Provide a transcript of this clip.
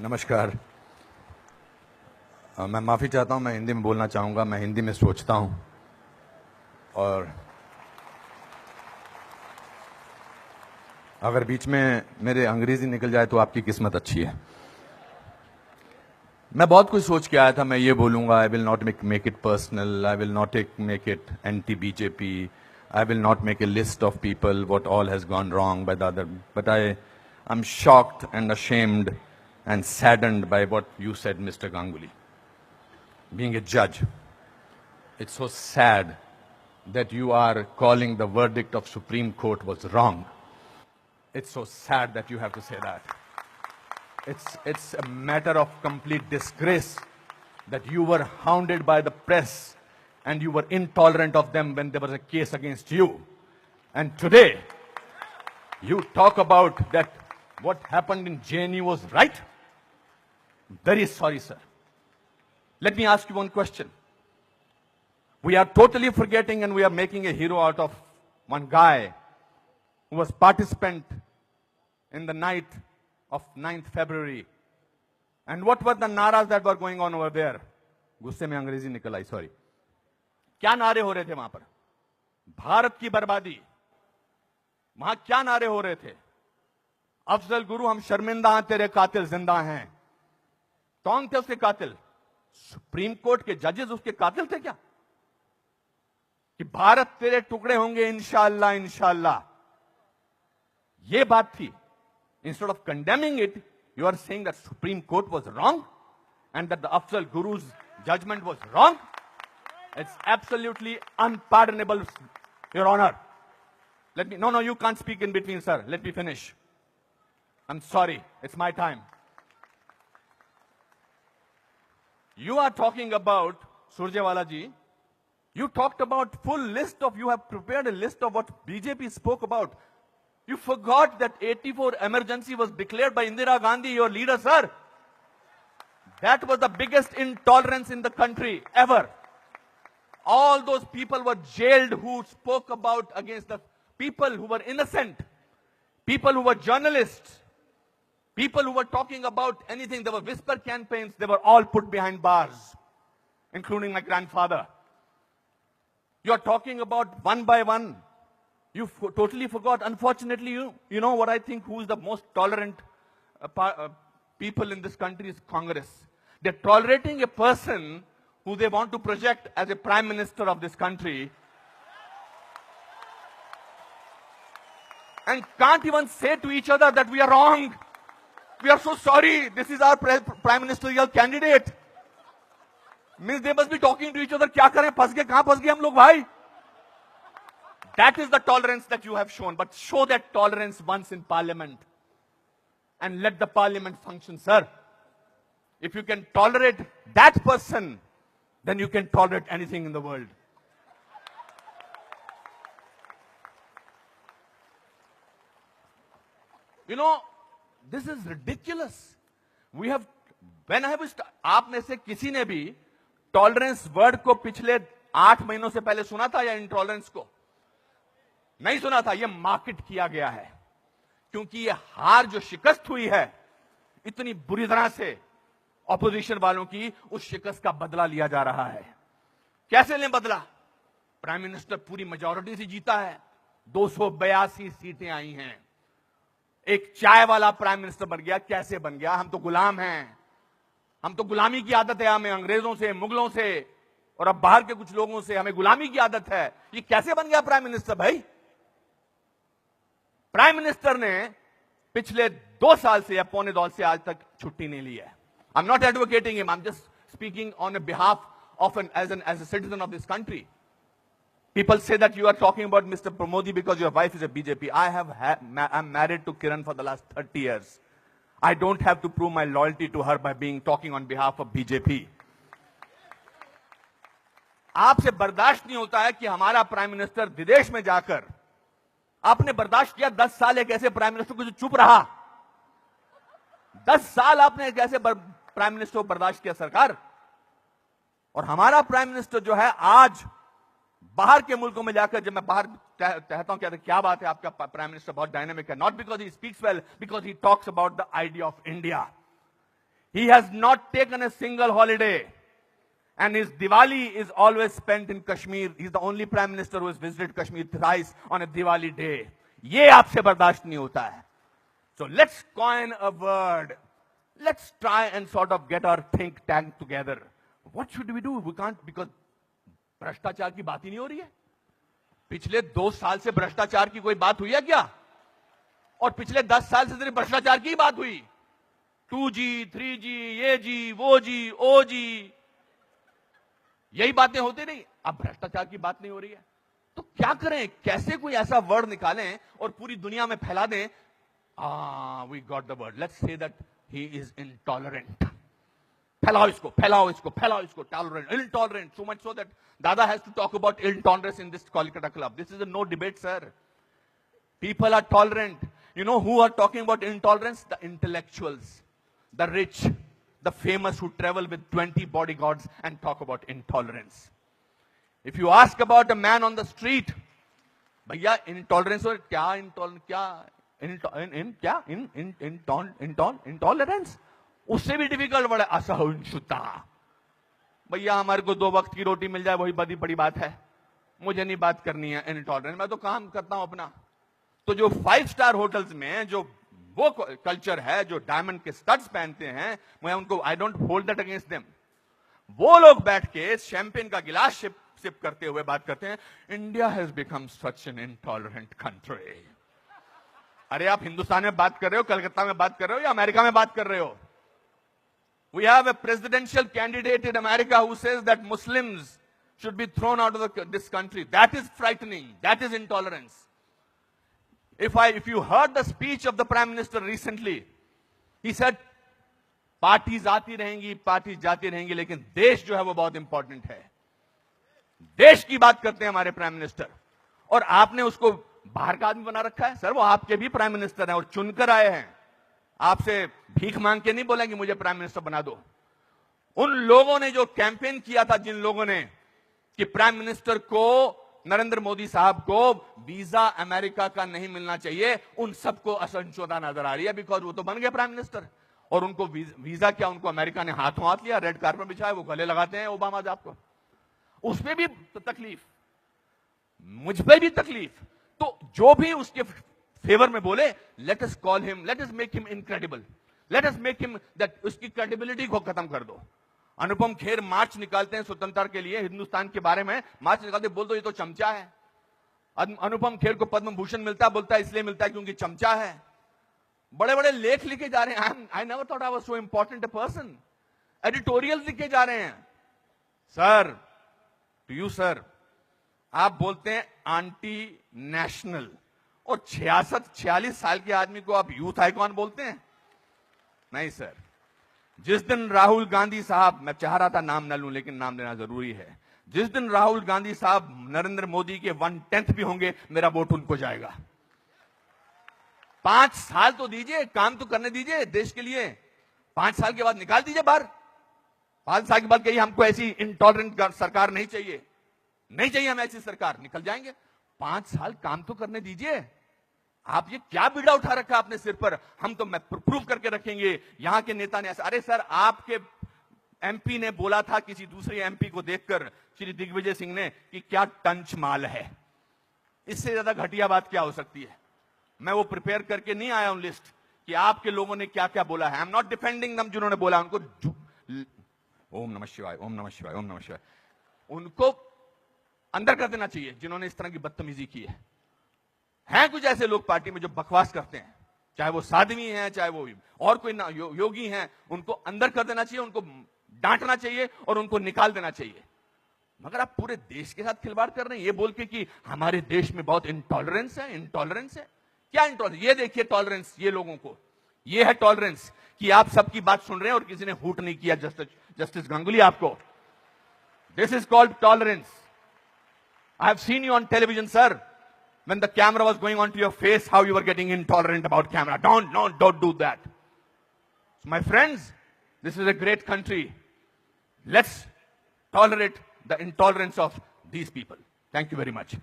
नमस्कार। मैं माफ़ी चाहता हूं, मैं हिंदी में बोलना चाहूँगा। मैं हिंदी में सोचता हूं और अगर बीच में मेरे अंग्रेजी निकल जाए तो आपकी किस्मत अच्छी है। मैं बहुत कुछ सोच के आया था। मैं ये बोलूँगा, I will not make it personal, I will not make it anti BJP, I will not make a list of people what all has gone wrong by the other, but I am shocked and ashamed and saddened by what you said, Mr. Ganguly. Being a judge, it's so sad that you are calling the verdict of Supreme Court was wrong. It's so sad that you have to say that. It's a matter of complete disgrace that you were hounded by the press and you were intolerant of them when there was a case against you. And today, you talk about that what happened in JNU was right. Very sorry, sir. Let me ask you one question. We are totally forgetting and we are making a hero out of one guy who was participant in the night of 9th February. And what were the naras that were going on over there? गुस्से में अंग्रेजी निकल आई, sorry. क्या नारे हो रहे थे वहां पर? भारत की बर्बादी। वहां क्या नारे हो रहे थे? अफजल गुरु, हम शर्मिंदा हैं, तेरे कातिल जिंदा हैं। कौन थे उसके कातिल? सुप्रीम कोर्ट के जजेस उसके कातिल थे क्या? कि भारत तेरे टुकड़े होंगे इंशाअल्लाह इंशाअल्लाह, ये बात थी। Instead of condemning it, you are saying that Supreme Court was wrong and that the Afzal Guru's judgment was wrong. It's absolutely unpardonable, your honour. Let me, no, you can't speak in between, sir. Let me finish. I'm sorry, it's my time. You are talking about, Surjewala ji, you talked about full list of, you have prepared a list of what BJP spoke about. You forgot that 84 emergency was declared by Indira Gandhi, your leader, sir. That was the biggest intolerance in the country ever. All those people were jailed who spoke about against the people who were innocent, people who were journalists, people who were talking about anything. There were whisper campaigns. They were all put behind bars, including my grandfather. You are talking about one by one. You totally forgot. Unfortunately, you know what I think, who is the most tolerant people in this country is Congress. They're tolerating a person who they want to project as a prime minister of this country and can't even say to each other that we are wrong. We are so sorry. This is our prime ministerial candidate. Means they must be talking to each other. क्या करें? फंस गए, कहां फंस गए हम लोग भाई? That is the tolerance that you have shown. But show that tolerance once in parliament and let the parliament function, sir. If you can tolerate that person, then you can tolerate anything in the world. You know, this is ridiculous. We have, when I was, आप में से किसी ने भी tolerance word को पिछले 8 महीनों से पहले सुना था या इंटॉलरेंस को? नहीं सुना था। ये मार्केट किया गया है क्योंकि ये हार जो शिकस्त हुई है इतनी बुरी तरह से ऑपोजिशन वालों की, उस शिकस्त का बदला लिया जा रहा है। कैसे लें बदला? प्राइम मिनिस्टर पूरी मेजॉरिटी से जीता है, 282 सीटें आई हैं। एक चाय वाला प्राइम मिनिस्टर बन गया। कैसे बन गया? हम तो गुलाम हैं, हम तो गुलामी की आदत है, हमें अंग्रेजों से, मुगलों से और अब बाहर के कुछ लोगों से हमें गुलामी की आदत है। ये कैसे बन गया प्राइम मिनिस्टर भाई? प्राइम मिनिस्टर ने पिछले 2 साल से या पौने 2 से आज तक छुट्टी नहीं ली है। I am not advocating him, I am just speaking on behalf of as a citizen of this country. People say that you are talking about Mr. Pramodi because your wife is a BJP. I'm married to Kiran for the last 30 years. I don't have to prove my loyalty to her by talking on behalf of BJP. आपसे बर्दाश्त नहीं होता है कि हमारा prime minister विदेश में जाकर, आपने बर्दाश्त किया 10 साल एक ऐसे प्राइम मिनिस्टर को जो चुप रहा। 10 साल आपने एक ऐसे प्राइम मिनिस्टर को बर्दाश्त किया सरकार। और हमारा प्राइम मिनिस्टर जो है आज बाहर के मुल्कों में जाकर, जब मैं बाहर कहता हूं क्या बात है आपका प्राइम मिनिस्टर बहुत डायनामिक है, not because he speaks well, because he talks about the idea of India. He has not taken a single holiday. And his Diwali is always spent in Kashmir. He's the only prime minister who has visited Kashmir thrice on a Diwali day. ये आपसे बर्दाश्त नहीं होता है. So let's coin a word. Let's try and sort of get our think tank together. What should we do? We can't, because भ्रष्टाचार की बात ही नहीं हो रही है. पिछले 2 साल से भ्रष्टाचार की कोई बात हुई है क्या? और पिछले 10 साल से सिर्फ भ्रष्टाचार की बात हुई. 2G, 3G, ये जी, वो जी, ओ जी, यही बातें होती नहीं. अब भ्रष्टाचार की बात नहीं हो रही है. तो क्या करें? कैसे कोई ऐसा वर्ड निकालें और पूरी दुनिया में फैला दें? We got the word. Let's say that he is intolerant. फैलाओ इसको, फैलाओ इसको, फैलाओ इसको. Tolerant, intolerant. So much so that Dada has to talk about intolerance in this Kolkata club. This is a no debate, sir. People are tolerant. You know who are talking about intolerance? The intellectuals, the rich, the famous who travel with 20 bodyguards and talk about intolerance. If you ask about a man on the street, भैया intolerance और क्या intolerance उससे भी difficult word है असहिष्णुता. भैया हमारे को 2 वक्त की रोटी मिल जाए वही बड़ी बात है. मुझे नहीं बात करनी है इनटॉलरेंस. मैं तो काम करता हूं अपना. तो जो 5 स्टार होटल्स में जो वो कल्चर है, जो डायमंड के स्टड्स पहनते हैं, मैं उनको I don't hold that against them. वो लोग बैठ के शैंपेन का गिलास सिप करते हुए बात करते हैं, India has become such an intolerant country. अरे आप हिंदुस्तान में बात कर रहे हो, कलकत्ता में बात कर रहे हो या अमेरिका में बात कर रहे हो? We have a presidential candidate in America who says that Muslims should be thrown out of this country. That is frightening. That is intolerance. If you heard the speech of the Prime Minister recently, he said, parties आती रहेंगी, parties जाती रहेंगी, लेकिन देश जो है वो बहुत इंपॉर्टेंट है. देश की बात करते हैं हमारे प्राइम मिनिस्टर. और आपने उसको बाहर का आदमी बना रखा है. सर वो आपके भी प्राइम मिनिस्टर हैं और चुनकर आए हैं. आपसे भीख मांग के नहीं बोलेंगे मुझे प्राइम मिनिस्टर बना दो. उन लोगों ने जो कैंपेन किया था, जिन लोगों ने कि प्राइम मिनिस्टर को, नरेंद्र मोदी साहब को वीजा अमेरिका का नहीं मिलना चाहिए, उन सबको असहिष्णुता नजर आ रही है. बिकॉज वो तो बन गए प्राइम मिनिस्टर और उनको वीजा क्या, उनको अमेरिका ने हाथों हाथ लिया, रेड कार्पेट बिछाया, वो गले लगाते हैं ओबामा साहब को. उसमें भी तो तकलीफ, मुझ पर भी तकलीफ. तो जो भी उसके फेवर में बोले, let us call him, let us make him incredible, let us make him that, उसकी क्रेडिबिलिटी को खत्म कर दो. अनुपम खेर मार्च निकालते हैं स्वतंत्रता के लिए, हिंदुस्तान के बारे में मार्च निकालते, बोल दो ये तो चमचा है. अनुपम खेर को पद्म भूषण मिलता है, बोलता है इसलिए मिलता है क्योंकि चमचा है. बड़े बड़े लेख लिखे जा रहे हैं. I never thought I was so important a person. Editorial लिखे जा रहे हैं. सर, टू यू सर, आप बोलते हैं एंटी नेशनल, और 46 साल के आदमी को आप यूथ आइकॉन बोलते हैं? नहीं सर. जिस दिन राहुल गांधी साहब, मैं चाह रहा था नाम न लूं लेकिन नाम लेना जरूरी है, जिस दिन राहुल गांधी साहब नरेंद्र मोदी के 1/10 भी होंगे, मेरा वोट उनको जाएगा. 5 साल तो दीजिए, काम तो करने दीजिए देश के लिए. 5 साल के बाद निकाल दीजिए बाहर. 5 साल के बाद कहिए हमको ऐसी इंटॉलरेंट सरकार नहीं चाहिए, नहीं चाहिए हमें ऐसी सरकार, निकल जाएंगे. 5 साल काम तो करने दीजिए. आप ये क्या बीड़ा उठा रखा है अपने सिर पर? हम तो मैं प्रूव करके रखेंगे, यहां के नेता ने ऐसा. अरे सर, आपके एमपी ने बोला था किसी दूसरे एमपी को देखकर, श्री दिग्विजय सिंह ने, कि क्या टंच माल है. इससे ज्यादा घटिया बात क्या हो सकती है? मैं वो प्रिपेयर करके नहीं आया हूं लिस्ट कि आपके लोगों ने क्या क्या बोला है. आई एम नॉट डिफेंडिंग दम. जिन्होंने बोला उनको ओम नमः शिवाय, ओम नमः शिवाय, ओम नमः शिवाय, उनको अंदर कर देना चाहिए जिन्होंने इस तरह की बदतमीजी की है. हैं कुछ ऐसे लोग पार्टी में जो बकवास करते हैं, चाहे वो साध्वी हैं, चाहे वो और कोई योगी हैं, उनको अंदर कर देना चाहिए, उनको डांटना चाहिए और उनको निकाल देना चाहिए. मगर आप पूरे देश के साथ खिलवाड़ कर रहे हैं ये बोल के कि हमारे देश में बहुत इंटॉलरेंस है. इंटॉलरेंस है क्या? इंटॉलरेंस ये देखिए, टॉलरेंस ये लोगों को, ये है टॉलरेंस कि आप सबकी बात सुन रहे हैं और किसी ने हूट नहीं किया. जस्टिस गांगुली आपको, this is called tolerance. I have seen you on television, sir, when the camera was going on to your face, how you were getting intolerant about camera. Don't do that. So my friends, this is a great country. Let's tolerate the intolerance of these people. Thank you very much.